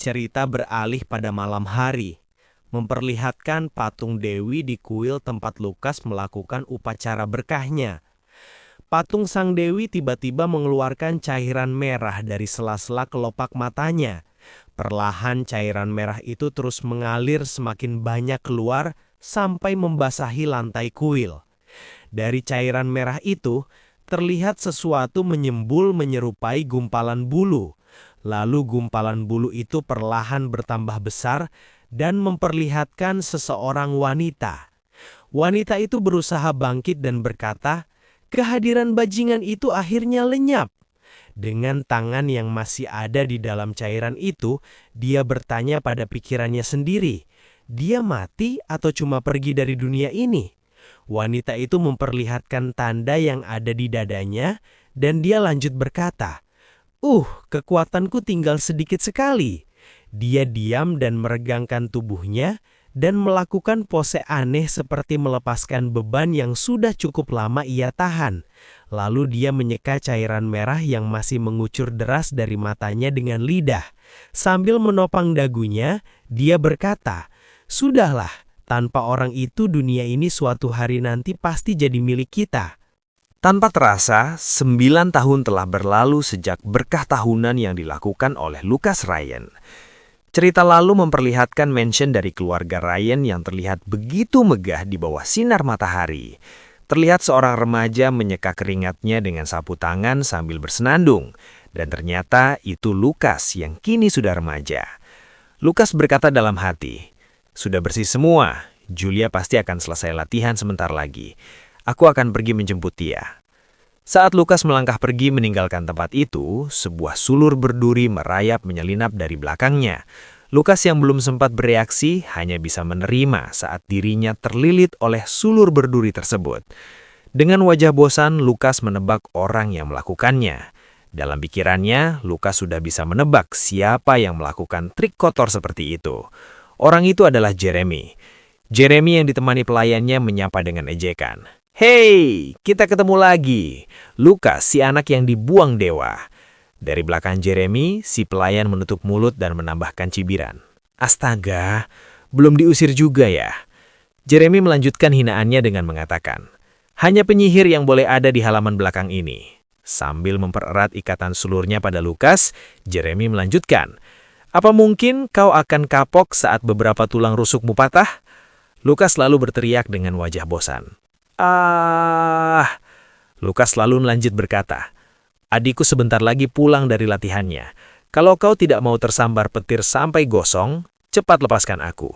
cerita beralih pada malam hari, memperlihatkan patung Dewi di kuil tempat Lukas melakukan upacara berkahnya. Patung Sang Dewi tiba-tiba mengeluarkan cairan merah dari sela-sela kelopak matanya. Perlahan cairan merah itu terus mengalir semakin banyak keluar sampai membasahi lantai kuil. Dari cairan merah itu, terlihat sesuatu menyembul menyerupai gumpalan bulu. Lalu gumpalan bulu itu perlahan bertambah besar dan memperlihatkan seseorang wanita. Wanita itu berusaha bangkit dan berkata, "Kehadiran bajingan itu akhirnya lenyap." Dengan tangan yang masih ada di dalam cairan itu, dia bertanya pada pikirannya sendiri, dia mati atau cuma pergi dari dunia ini? Wanita itu memperlihatkan tanda yang ada di dadanya, dan dia lanjut berkata, kekuatanku tinggal sedikit sekali." Dia diam dan meregangkan tubuhnya, dan melakukan pose aneh seperti melepaskan beban yang sudah cukup lama ia tahan. Lalu dia menyeka cairan merah yang masih mengucur deras dari matanya dengan lidah. Sambil menopang dagunya, dia berkata, "Sudahlah, tanpa orang itu dunia ini suatu hari nanti pasti jadi milik kita." Tanpa terasa, 9 tahun telah berlalu sejak berkah tahunan yang dilakukan oleh Lucas Ryan. Cerita lalu memperlihatkan mention dari keluarga Ryan yang terlihat begitu megah di bawah sinar matahari. Terlihat seorang remaja menyeka keringatnya dengan sapu tangan sambil bersenandung. Dan ternyata itu Lucas yang kini sudah remaja. Lucas berkata dalam hati, "Sudah bersih semua, Julia pasti akan selesai latihan sebentar lagi. Aku akan pergi menjemput dia." Saat Lucas melangkah pergi meninggalkan tempat itu, sebuah sulur berduri merayap menyelinap dari belakangnya. Lucas yang belum sempat bereaksi hanya bisa menerima saat dirinya terlilit oleh sulur berduri tersebut. Dengan wajah bosan, Lucas menebak orang yang melakukannya. Dalam pikirannya, Lucas sudah bisa menebak siapa yang melakukan trik kotor seperti itu. Orang itu adalah Jeremy. Jeremy yang ditemani pelayannya menyapa dengan ejekan. "Hei, kita ketemu lagi. Lucas, si anak yang dibuang dewa." Dari belakang Jeremy, si pelayan menutup mulut dan menambahkan cibiran. "Astaga, belum diusir juga ya?" Jeremy melanjutkan hinaannya dengan mengatakan, "Hanya penyihir yang boleh ada di halaman belakang ini." Sambil mempererat ikatan sulurnya pada Lucas, Jeremy melanjutkan, "Apa mungkin kau akan kapok saat beberapa tulang rusukmu patah?" Lucas lalu berteriak dengan wajah bosan. Lucas lalu melanjut berkata, "Adikku sebentar lagi pulang dari latihannya. Kalau kau tidak mau tersambar petir sampai gosong, cepat lepaskan aku."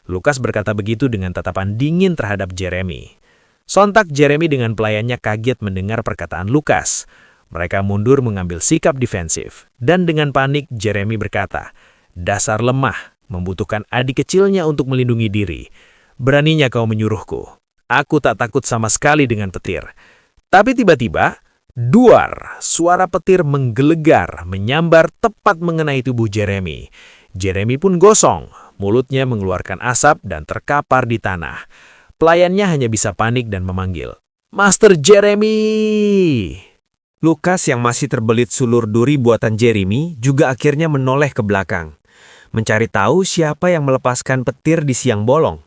Lucas berkata begitu dengan tatapan dingin terhadap Jeremy. Sontak Jeremy dengan pelayannya kaget mendengar perkataan Lucas. Mereka mundur mengambil sikap defensif. Dan dengan panik Jeremy berkata, "Dasar lemah, membutuhkan adik kecilnya untuk melindungi diri. Beraninya kau menyuruhku. Aku tak takut sama sekali dengan petir." Tapi tiba-tiba, duar, suara petir menggelegar, menyambar tepat mengenai tubuh Jeremy. Jeremy pun gosong, mulutnya mengeluarkan asap dan terkapar di tanah. Pelayannya hanya bisa panik dan memanggil, "Master Jeremy!" Lucas yang masih terbelit sulur duri buatan Jeremy juga akhirnya menoleh ke belakang, mencari tahu siapa yang melepaskan petir di siang bolong.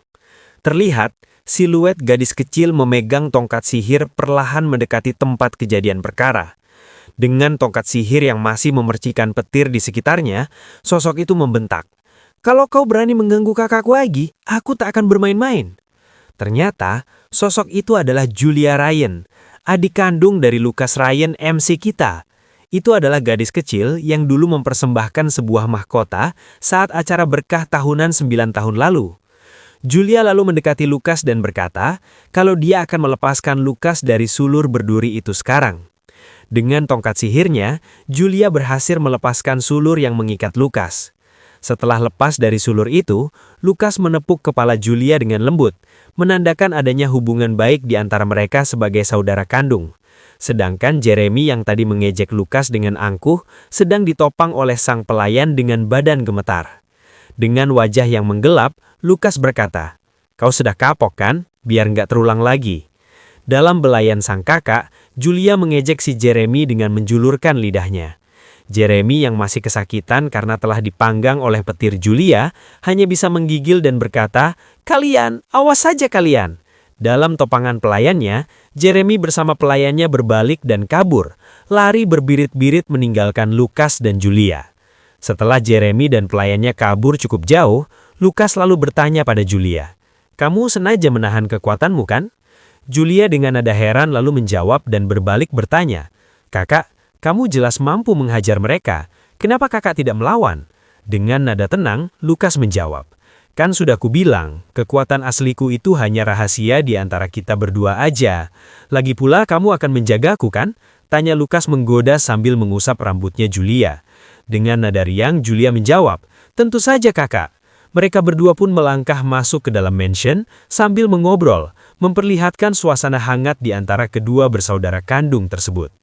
Terlihat, siluet gadis kecil memegang tongkat sihir perlahan mendekati tempat kejadian perkara. Dengan tongkat sihir yang masih memercikan petir di sekitarnya, sosok itu membentak, "Kalau kau berani mengganggu kakakku lagi, aku tak akan bermain-main." Ternyata, sosok itu adalah Julia Ryan, adik kandung dari Lucas Ryan MC kita. Itu adalah gadis kecil yang dulu mempersembahkan sebuah mahkota saat acara berkah tahunan 9 tahun lalu. Julia lalu mendekati Lucas dan berkata kalau dia akan melepaskan Lucas dari sulur berduri itu sekarang. Dengan tongkat sihirnya, Julia berhasil melepaskan sulur yang mengikat Lucas. Setelah lepas dari sulur itu, Lucas menepuk kepala Julia dengan lembut, menandakan adanya hubungan baik di antara mereka sebagai saudara kandung. Sedangkan Jeremy yang tadi mengejek Lucas dengan angkuh sedang ditopang oleh sang pelayan dengan badan gemetar. Dengan wajah yang menggelap, Lucas berkata, "Kau sudah kapok kan? Biar nggak terulang lagi." Dalam belayan sang kakak, Julia mengejek si Jeremy dengan menjulurkan lidahnya. Jeremy yang masih kesakitan karena telah dipanggang oleh petir Julia, hanya bisa menggigil dan berkata, "Kalian, awas saja kalian." Dalam topangan pelayannya, Jeremy bersama pelayannya berbalik dan kabur, lari berbirit-birit meninggalkan Lukas dan Julia. Setelah Jeremy dan pelayannya kabur cukup jauh, Lukas lalu bertanya pada Julia, "Kamu sengaja menahan kekuatanmu kan?" Julia dengan nada heran lalu menjawab dan berbalik bertanya, "Kakak, kamu jelas mampu menghajar mereka. Kenapa kakak tidak melawan?" Dengan nada tenang, Lukas menjawab, "Kan sudah kubilang, kekuatan asliku itu hanya rahasia di antara kita berdua aja. Lagi pula kamu akan menjagaku kan?" Tanya Lukas menggoda sambil mengusap rambutnya Julia. Dengan nada riang, Julia menjawab, "Tentu saja kakak." Mereka berdua pun melangkah masuk ke dalam mansion sambil mengobrol, memperlihatkan suasana hangat di antara kedua bersaudara kandung tersebut.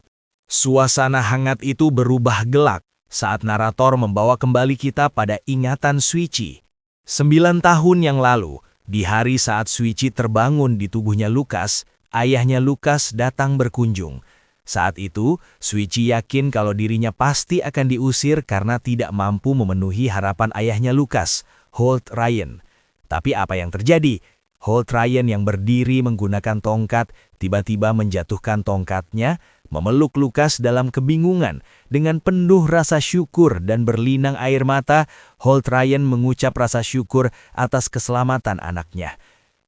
Suasana hangat itu berubah gelap saat narator membawa kembali kita pada ingatan Suici. 9 tahun yang lalu, di hari saat Suici terbangun di tubuhnya Lukas, ayahnya Lukas datang berkunjung. Saat itu, Suici yakin kalau dirinya pasti akan diusir karena tidak mampu memenuhi harapan ayahnya Lukas, Holt Ryan. Tapi apa yang terjadi? Holt Ryan yang berdiri menggunakan tongkat, tiba-tiba menjatuhkan tongkatnya, memeluk Lukas dalam kebingungan. Dengan penuh rasa syukur dan berlinang air mata, Holt Ryan mengucap rasa syukur atas keselamatan anaknya.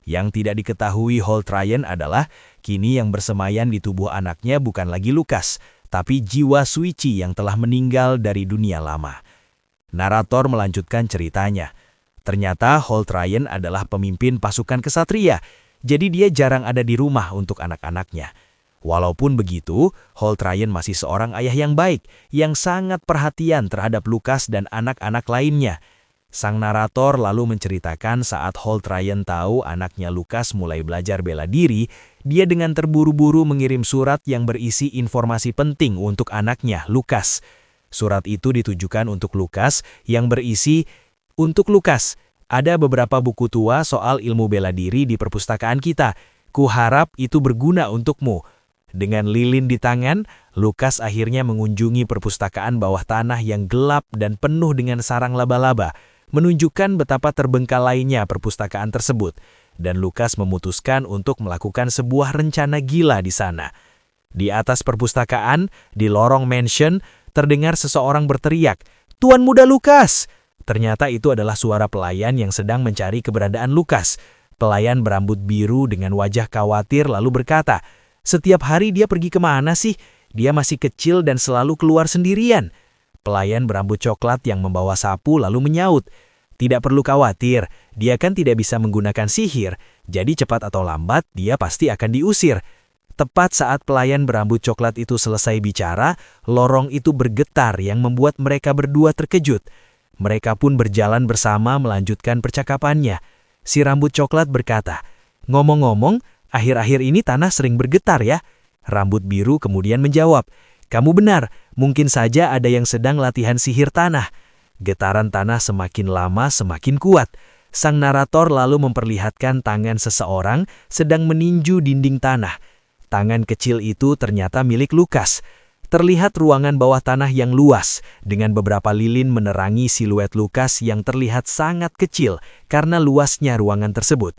Yang tidak diketahui Holt Ryan adalah, kini yang bersemayan di tubuh anaknya bukan lagi Lukas, tapi jiwa Suici yang telah meninggal dari dunia lama. Narator melanjutkan ceritanya. Ternyata Holt Ryan adalah pemimpin pasukan kesatria, jadi dia jarang ada di rumah untuk anak-anaknya. Walaupun begitu, Holt Ryan masih seorang ayah yang baik, yang sangat perhatian terhadap Lukas dan anak-anak lainnya. Sang narator lalu menceritakan saat Holt Ryan tahu anaknya Lukas mulai belajar bela diri, dia dengan terburu-buru mengirim surat yang berisi informasi penting untuk anaknya, Lukas. Surat itu ditujukan untuk Lukas yang berisi, "Untuk Lukas, ada beberapa buku tua soal ilmu bela diri di perpustakaan kita. Kuharap itu berguna untukmu." Dengan lilin di tangan, Lukas akhirnya mengunjungi perpustakaan bawah tanah yang gelap dan penuh dengan sarang laba-laba, menunjukkan betapa terbengkalainya perpustakaan tersebut, dan Lukas memutuskan untuk melakukan sebuah rencana gila di sana. Di atas perpustakaan, di lorong mansion, terdengar seseorang berteriak, "Tuan Muda Lukas!" Ternyata itu adalah suara pelayan yang sedang mencari keberadaan Lukas. Pelayan berambut biru dengan wajah khawatir lalu berkata, "Setiap hari dia pergi kemana sih? Dia masih kecil dan selalu keluar sendirian." Pelayan berambut coklat yang membawa sapu lalu menyaut, "Tidak perlu khawatir, dia kan tidak bisa menggunakan sihir, jadi cepat atau lambat dia pasti akan diusir." Tepat saat pelayan berambut coklat itu selesai bicara, lorong itu bergetar yang membuat mereka berdua terkejut. Mereka pun berjalan bersama melanjutkan percakapannya. Si rambut coklat berkata, "Ngomong-ngomong, akhir-akhir ini tanah sering bergetar ya?" Rambut biru kemudian menjawab, "Kamu benar, mungkin saja ada yang sedang latihan sihir tanah." Getaran tanah semakin lama semakin kuat. Sang narator lalu memperlihatkan tangan seseorang sedang meninju dinding tanah. Tangan kecil itu ternyata milik Lukas. Terlihat ruangan bawah tanah yang luas, dengan beberapa lilin menerangi siluet Lukas yang terlihat sangat kecil karena luasnya ruangan tersebut.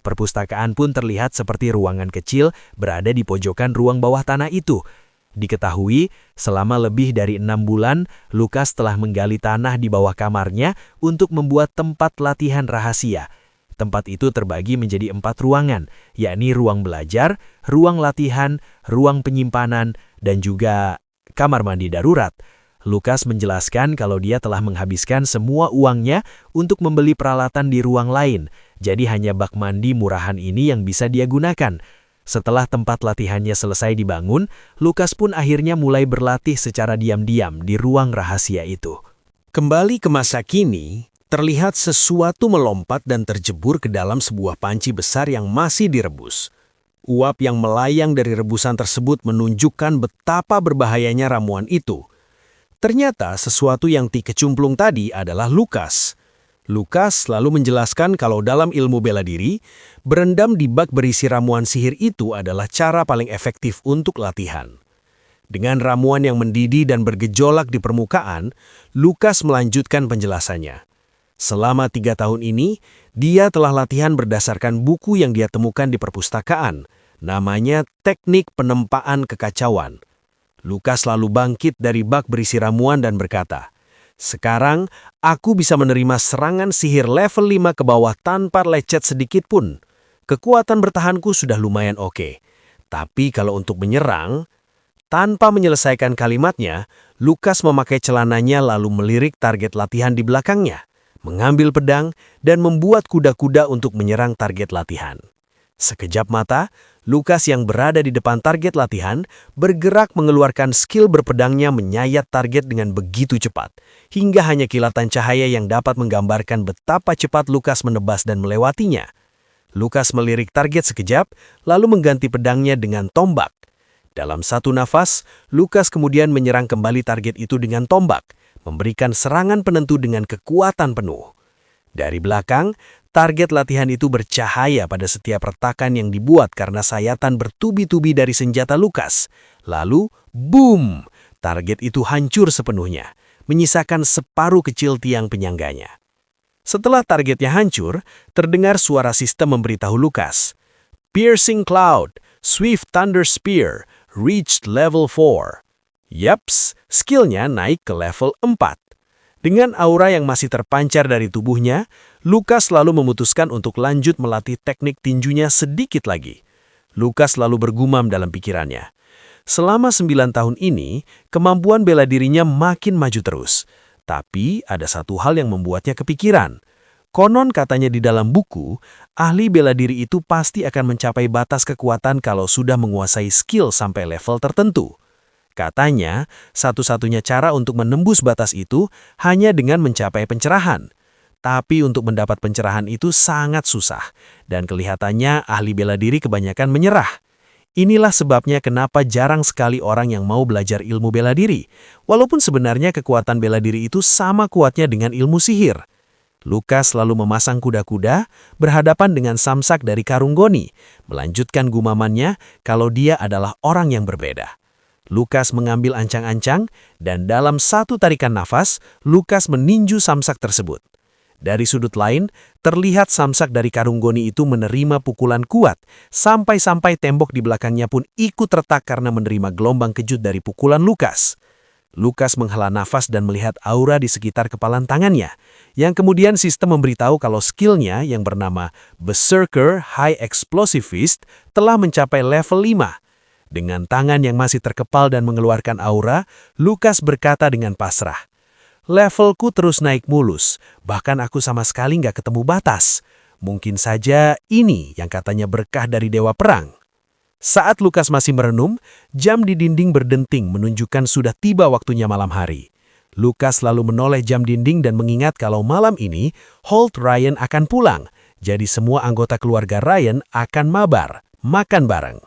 Perpustakaan pun terlihat seperti ruangan kecil berada di pojokan ruang bawah tanah itu. Diketahui, selama lebih dari 6 bulan, Lukas telah menggali tanah di bawah kamarnya untuk membuat tempat latihan rahasia. Tempat itu terbagi menjadi 4 ruangan, yakni ruang belajar, ruang latihan, ruang penyimpanan, dan juga kamar mandi darurat. Lukas menjelaskan kalau dia telah menghabiskan semua uangnya untuk membeli peralatan di ruang lain, jadi hanya bak mandi murahan ini yang bisa dia gunakan. Setelah tempat latihannya selesai dibangun, Lukas pun akhirnya mulai berlatih secara diam-diam di ruang rahasia itu. Kembali ke masa kini, terlihat sesuatu melompat dan terjebur ke dalam sebuah panci besar yang masih direbus. Uap yang melayang dari rebusan tersebut menunjukkan betapa berbahayanya ramuan itu. Ternyata sesuatu yang kecumplung tadi adalah Lukas. Lukas lalu menjelaskan kalau dalam ilmu bela diri, berendam di bak berisi ramuan sihir itu adalah cara paling efektif untuk latihan. Dengan ramuan yang mendidih dan bergejolak di permukaan, Lukas melanjutkan penjelasannya. Selama 3 tahun ini, dia telah latihan berdasarkan buku yang dia temukan di perpustakaan. Namanya Teknik Penempaan Kekacauan. Lukas lalu bangkit dari bak berisi ramuan dan berkata, "Sekarang, aku bisa menerima serangan sihir level 5 ke bawah tanpa lecet sedikit pun. Kekuatan bertahanku sudah lumayan oke. Tapi kalau untuk menyerang..." Tanpa menyelesaikan kalimatnya, Lukas memakai celananya lalu melirik target latihan di belakangnya, mengambil pedang, dan membuat kuda-kuda untuk menyerang target latihan. Sekejap mata, Lukas yang berada di depan target latihan bergerak mengeluarkan skill berpedangnya menyayat target dengan begitu cepat, hingga hanya kilatan cahaya yang dapat menggambarkan betapa cepat Lukas menebas dan melewatinya. Lukas melirik target sekejap, lalu mengganti pedangnya dengan tombak. Dalam satu nafas, Lukas kemudian menyerang kembali target itu dengan tombak, memberikan serangan penentu dengan kekuatan penuh. Dari belakang, target latihan itu bercahaya pada setiap retakan yang dibuat karena sayatan bertubi-tubi dari senjata Lukas. Lalu, boom! Target itu hancur sepenuhnya, menyisakan separuh kecil tiang penyangganya. Setelah targetnya hancur, terdengar suara sistem memberitahu Lukas, "Piercing Cloud, Swift Thunder Spear, reached level 4. Yaps, skillnya naik ke level 4. Dengan aura yang masih terpancar dari tubuhnya, Lukas lalu memutuskan untuk lanjut melatih teknik tinjunya sedikit lagi. Lukas lalu bergumam dalam pikirannya. Selama 9 tahun ini, kemampuan bela dirinya makin maju terus. Tapi ada satu hal yang membuatnya kepikiran. Konon katanya di dalam buku, ahli bela diri itu pasti akan mencapai batas kekuatan kalau sudah menguasai skill sampai level tertentu. Katanya, satu-satunya cara untuk menembus batas itu hanya dengan mencapai pencerahan. Tapi untuk mendapat pencerahan itu sangat susah, dan kelihatannya ahli bela diri kebanyakan menyerah. Inilah sebabnya kenapa jarang sekali orang yang mau belajar ilmu bela diri, walaupun sebenarnya kekuatan bela diri itu sama kuatnya dengan ilmu sihir. Lukas lalu memasang kuda-kuda berhadapan dengan Samsak dari Karunggoni, melanjutkan gumamannya kalau dia adalah orang yang berbeda. Lukas mengambil ancang-ancang, dan dalam satu tarikan nafas, Lukas meninju Samsak tersebut. Dari sudut lain, terlihat Samsak dari Karunggoni itu menerima pukulan kuat, sampai-sampai tembok di belakangnya pun ikut retak karena menerima gelombang kejut dari pukulan Lukas. Lukas menghela nafas dan melihat aura di sekitar kepalan tangannya, yang kemudian sistem memberitahu kalau skillnya yang bernama Berserker High Explosive Fist telah mencapai level 5. Dengan tangan yang masih terkepal dan mengeluarkan aura, Lukas berkata dengan pasrah, "Levelku terus naik mulus, bahkan aku sama sekali nggak ketemu batas. Mungkin saja ini yang katanya berkah dari Dewa Perang." Saat Lukas masih merenung, jam di dinding berdenting menunjukkan sudah tiba waktunya malam hari. Lukas lalu menoleh jam dinding dan mengingat kalau malam ini Holt Ryan akan pulang, jadi semua anggota keluarga Ryan akan mabar, makan bareng.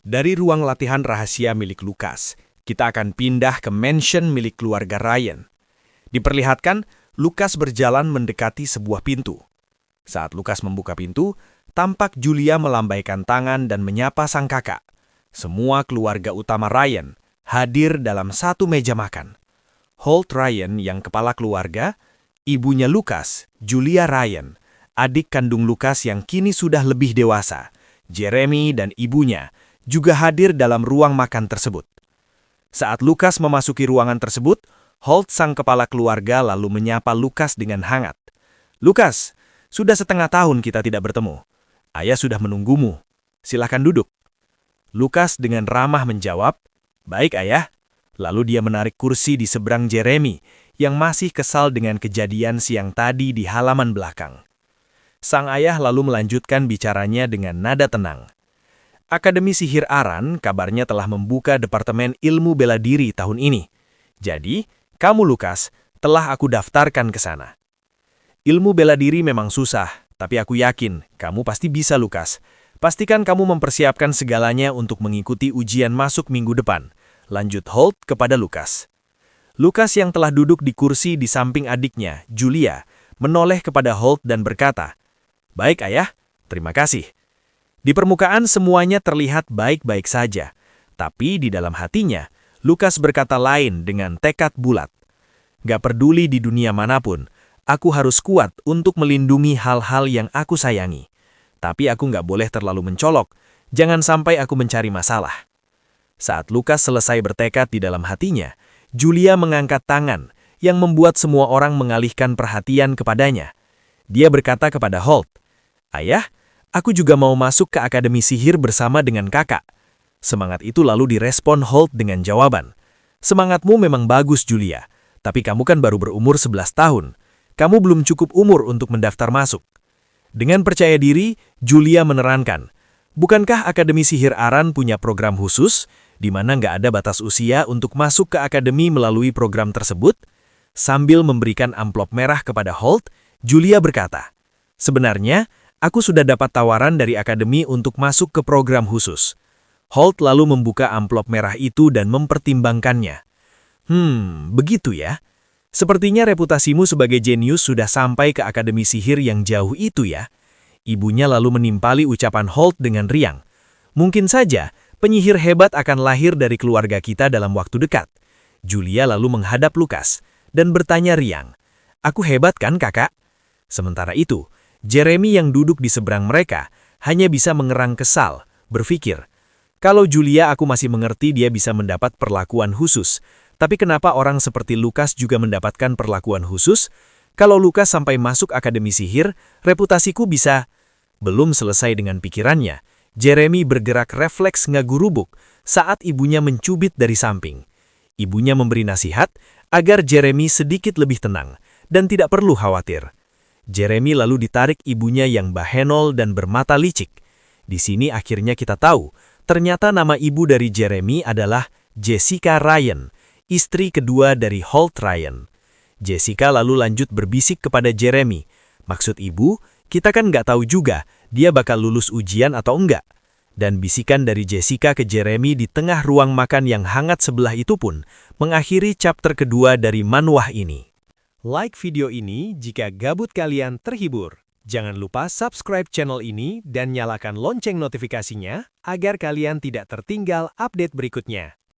Dari ruang latihan rahasia milik Lukas, kita akan pindah ke mansion milik keluarga Ryan. Diperlihatkan, Lukas berjalan mendekati sebuah pintu. Saat Lukas membuka pintu, tampak Julia melambaikan tangan dan menyapa sang kakak. Semua keluarga utama Ryan hadir dalam satu meja makan. Holt Ryan yang kepala keluarga, ibunya Lukas, Julia Ryan, adik kandung Lukas yang kini sudah lebih dewasa, Jeremy dan ibunya, juga hadir dalam ruang makan tersebut. Saat Lukas memasuki ruangan tersebut, Holt sang kepala keluarga lalu menyapa Lukas dengan hangat. "Lukas, sudah setengah tahun kita tidak bertemu. Ayah sudah menunggumu. Silakan duduk." Lukas dengan ramah menjawab, "Baik, Ayah." Lalu dia menarik kursi di seberang Jeremy, yang masih kesal dengan kejadian siang tadi di halaman belakang. Sang ayah lalu melanjutkan bicaranya dengan nada tenang. Akademi Sihir Aran kabarnya telah membuka Departemen Ilmu Bela Diri tahun ini. Jadi, kamu Lukas, telah aku daftarkan ke sana. Ilmu bela diri memang susah, tapi aku yakin kamu pasti bisa, Lukas. Pastikan kamu mempersiapkan segalanya untuk mengikuti ujian masuk minggu depan. Lanjut Holt kepada Lukas. Lukas yang telah duduk di kursi di samping adiknya, Julia, menoleh kepada Holt dan berkata, "Baik, Ayah, terima kasih." Di permukaan semuanya terlihat baik-baik saja, tapi di dalam hatinya, Lukas berkata lain dengan tekad bulat. Gak peduli di dunia manapun, aku harus kuat untuk melindungi hal-hal yang aku sayangi. Tapi aku gak boleh terlalu mencolok, jangan sampai aku mencari masalah. Saat Lukas selesai bertekad di dalam hatinya, Julia mengangkat tangan yang membuat semua orang mengalihkan perhatian kepadanya. Dia berkata kepada Holt, "Ayah, aku juga mau masuk ke Akademi Sihir bersama dengan kakak." Semangat itu lalu direspon Holt dengan jawaban, "Semangatmu memang bagus, Julia, tapi kamu kan baru berumur 11 tahun. Kamu belum cukup umur untuk mendaftar masuk." Dengan percaya diri, Julia menerangkan, "Bukankah Akademi Sihir Aran punya program khusus, di mana nggak ada batas usia untuk masuk ke akademi melalui program tersebut?" Sambil memberikan amplop merah kepada Holt, Julia berkata, "Sebenarnya, aku sudah dapat tawaran dari akademi untuk masuk ke program khusus." Holt lalu membuka amplop merah itu dan mempertimbangkannya. Begitu ya. Sepertinya reputasimu sebagai jenius sudah sampai ke Akademi Sihir yang jauh itu ya." Ibunya lalu menimpali ucapan Holt dengan riang. "Mungkin saja, penyihir hebat akan lahir dari keluarga kita dalam waktu dekat." Julia lalu menghadap Lukas dan bertanya riang, "Aku hebat kan, kakak?" Sementara itu, Jeremy yang duduk di seberang mereka hanya bisa mengerang kesal, berpikir, "Kalau Julia aku masih mengerti dia bisa mendapat perlakuan khusus, tapi kenapa orang seperti Lukas juga mendapatkan perlakuan khusus? Kalau Lukas sampai masuk Akademi Sihir, reputasiku bisa..." Belum selesai dengan pikirannya, Jeremy bergerak refleks ngagurubuk saat ibunya mencubit dari samping. Ibunya memberi nasihat agar Jeremy sedikit lebih tenang dan tidak perlu khawatir. Jeremy lalu ditarik ibunya yang bahenol dan bermata licik. Di sini akhirnya kita tahu, ternyata nama ibu dari Jeremy adalah Jessica Ryan, istri kedua dari Holt Ryan. Jessica lalu lanjut berbisik kepada Jeremy, "Maksud ibu, kita kan nggak tahu juga dia bakal lulus ujian atau enggak." Dan bisikan dari Jessica ke Jeremy di tengah ruang makan yang hangat sebelah itu pun mengakhiri chapter kedua dari manhwa ini. Like video ini jika gabut kalian terhibur. Jangan lupa subscribe channel ini dan nyalakan lonceng notifikasinya agar kalian tidak tertinggal update berikutnya.